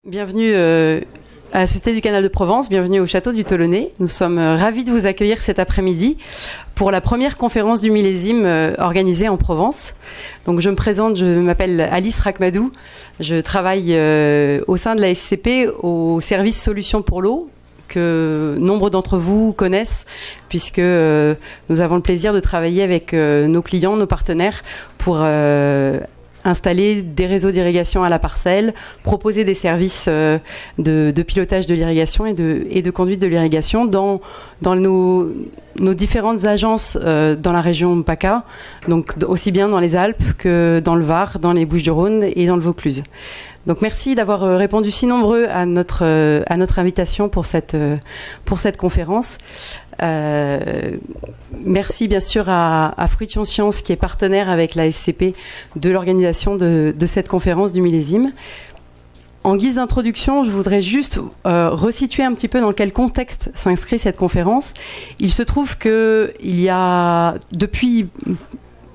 Bienvenue à la Société du Canal de Provence, bienvenue au Château du Tolonais. Nous sommes ravis de vous accueillir cet après-midi pour la première conférence du millésime organisée en Provence. Donc je me présente, je m'appelle Alice Rachmadou, je travaille au sein de la SCP au service Solutions pour l'eau, que nombre d'entre vous connaissent, puisque nous avons le plaisir de travailler avec nos clients, nos partenaires, pour installer des réseaux d'irrigation à la parcelle, proposer des services de pilotage de l'irrigation et de conduite de l'irrigation dans nos différentes agences dans la région PACA, donc aussi bien dans les Alpes que dans le Var, dans les Bouches-du-Rhône et dans le Vaucluse. Donc merci d'avoir répondu si nombreux à notre invitation pour cette conférence. Merci bien sûr à Fruition Science qui est partenaire avec la SCP de l'organisation de cette conférence du millésime. En guise d'introduction, je voudrais juste resituer un petit peu dans quel contexte s'inscrit cette conférence. Il se trouve qu'il y a depuis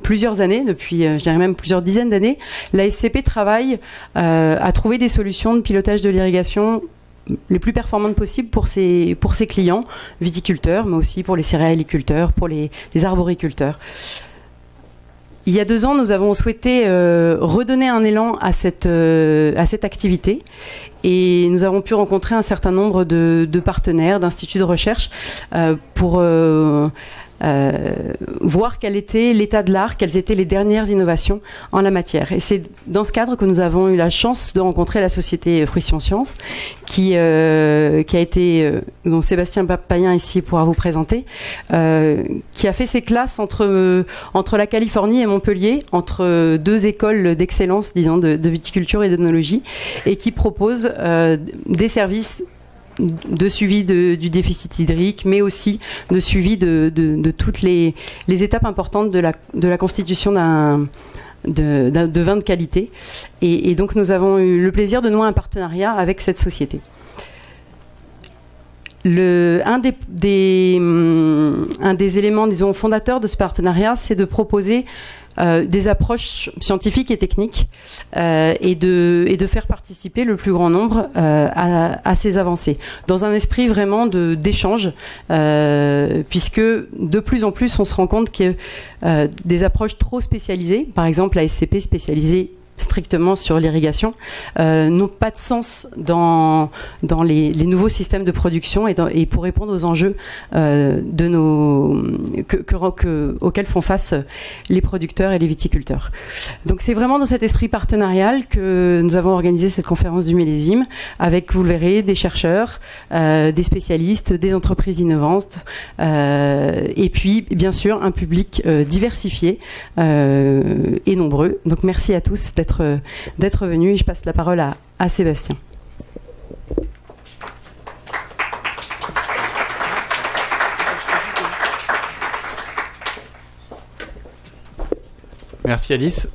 plusieurs années, depuis je dirais même plusieurs dizaines d'années, la SCP travaille à trouver des solutions de pilotage de l'irrigation les plus performantes possibles pour ses clients, viticulteurs, mais aussi pour les céréaliculteurs, pour les arboriculteurs. Il y a 2 ans, nous avons souhaité redonner un élan à cette activité et nous avons pu rencontrer un certain nombre de partenaires, d'instituts de recherche pour voir quel était l'état de l'art, quelles étaient les dernières innovations en la matière. Et c'est dans ce cadre que nous avons eu la chance de rencontrer la société Fruition Science, qui a été, dont Sébastien Payen ici pourra vous présenter, qui a fait ses classes entre la Californie et Montpellier, entre 2 écoles d'excellence, disons, de viticulture et d'œnologie, et qui propose des services de suivi du déficit hydrique, mais aussi de suivi de toutes les étapes importantes de la constitution de vin de qualité. Et donc nous avons eu le plaisir de nouer un partenariat avec cette société. Un des éléments, disons, fondateurs de ce partenariat, c'est de proposer des approches scientifiques et techniques et de faire participer le plus grand nombre à ces avancées, dans un esprit vraiment d'échange, puisque de plus en plus on se rend compte que des approches trop spécialisées, par exemple la SCP spécialisée strictement sur l'irrigation, n'ont pas de sens dans les nouveaux systèmes de production et pour répondre aux enjeux auxquels font face les producteurs et les viticulteurs. Donc c'est vraiment dans cet esprit partenarial que nous avons organisé cette conférence du millésime avec, vous le verrez, des chercheurs, des spécialistes, des entreprises innovantes et puis bien sûr un public diversifié et nombreux. Donc merci à tous d'être venus et je passe la parole à Sébastien. Merci Alice.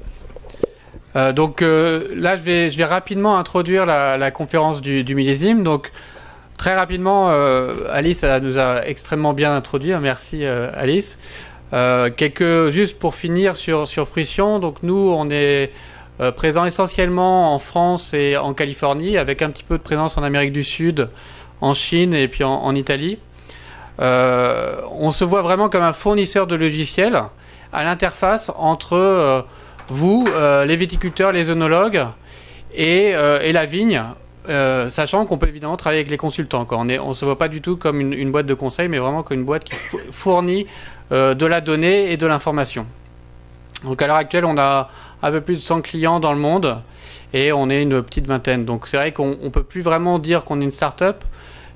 Donc là, je vais rapidement introduire la conférence du millésime. Donc très rapidement, Alice nous a extrêmement bien introduit. Merci Alice. Juste pour finir sur Fruition. Donc nous, on est présent essentiellement en France et en Californie, avec un petit peu de présence en Amérique du Sud, en Chine et puis en Italie. On se voit vraiment comme un fournisseur de logiciels à l'interface entre vous, les viticulteurs, les œnologues et la vigne, sachant qu'on peut évidemment travailler avec les consultants. On ne se voit pas du tout comme une boîte de conseil, mais vraiment comme une boîte qui fournit de la donnée et de l'information. Donc à l'heure actuelle, on a un peu plus de 100 clients dans le monde et on est une petite vingtaine. Donc c'est vrai qu'on ne peut plus vraiment dire qu'on est une start-up,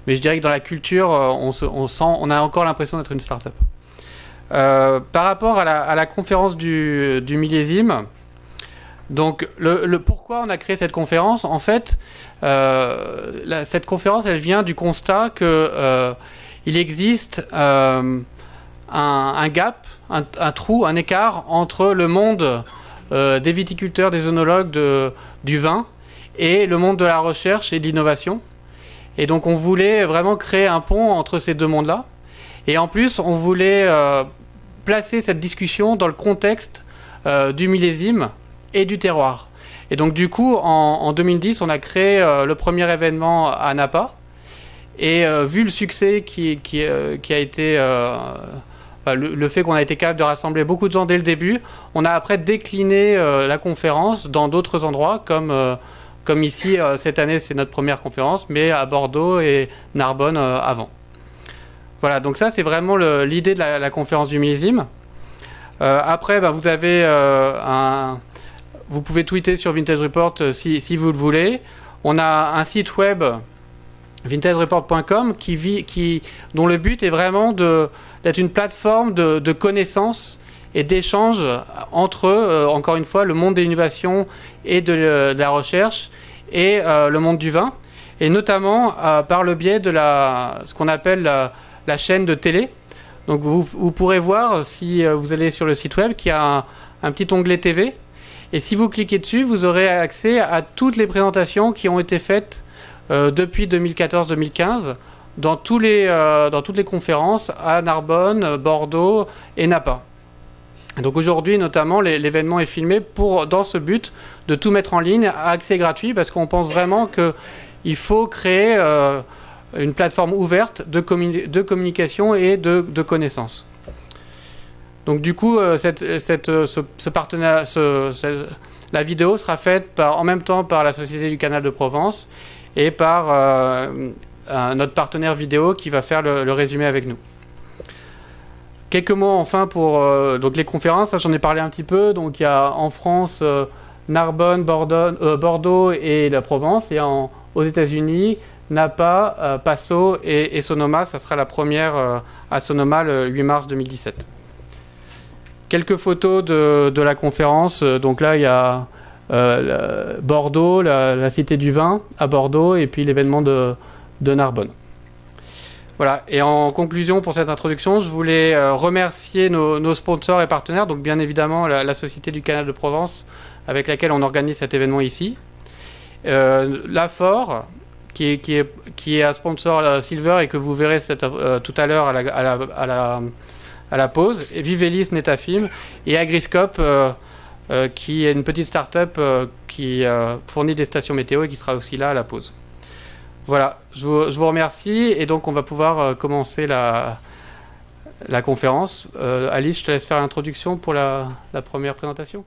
mais je dirais que dans la culture, on a encore l'impression d'être une start-up. Par rapport à la conférence du millésime, donc pourquoi on a créé cette conférence, en fait, cette conférence, elle vient du constat que il existe un gap, un trou, un écart entre le monde des viticulteurs, des œnologues du vin et le monde de la recherche et de l'innovation. Et donc on voulait vraiment créer un pont entre ces 2 mondes-là. Et en plus, on voulait placer cette discussion dans le contexte du millésime et du terroir. Et donc du coup, en 2010, on a créé le premier événement à Napa. Et vu le succès qui a été... le fait qu'on a été capable de rassembler beaucoup de gens dès le début, on a après décliné la conférence dans d'autres endroits, comme ici, cette année, c'est notre première conférence, mais à Bordeaux et Narbonne avant. Voilà, donc ça, c'est vraiment l'idée de la conférence du millésime. Après, vous avez vous pouvez tweeter sur Vintage Report si vous le voulez. On a un site web, vintagereport.com, dont le but est vraiment d'être une plateforme de connaissances et d'échanges entre, encore une fois, le monde de l'innovation et de la recherche et le monde du vin. Et notamment par le biais de ce qu'on appelle la chaîne de télé. Donc vous pourrez voir, si vous allez sur le site web, qu'il y a un petit onglet TV. Et si vous cliquez dessus, vous aurez accès à toutes les présentations qui ont été faites depuis 2014-2015 dans toutes les conférences à Narbonne, Bordeaux et Napa. Donc aujourd'hui, notamment, l'événement est filmé dans ce but de tout mettre en ligne à accès gratuit, parce qu'on pense vraiment qu'il faut créer une plateforme ouverte de communication et de connaissances. Donc du coup, ce partenariat, la vidéo sera faite en même temps par la Société du Canal de Provence et par notre partenaire vidéo qui va faire le résumé avec nous. Quelques mots enfin pour donc les conférences, j'en ai parlé un petit peu. Donc il y a en France Narbonne, Bordeaux et la Provence, et aux États-Unis Napa, Paso et Sonoma. Ça sera la première à Sonoma le 8 mars 2017. Quelques photos de la conférence. Donc là, il y a Bordeaux, la Cité du Vin à Bordeaux, et puis l'événement de Narbonne. Voilà. Et en conclusion pour cette introduction, je voulais remercier nos sponsors et partenaires. Donc bien évidemment la Société du Canal de Provence, avec laquelle on organise cet événement ici. L'Afor, qui est un sponsor Silver et que vous verrez tout à l'heure à la pause, et Vivelis Netafim, et Agriscope, qui est une petite start-up qui fournit des stations météo et qui sera aussi là à la pause. Voilà, je vous remercie, et donc on va pouvoir commencer la conférence. Alice, je te laisse faire l'introduction pour la première présentation.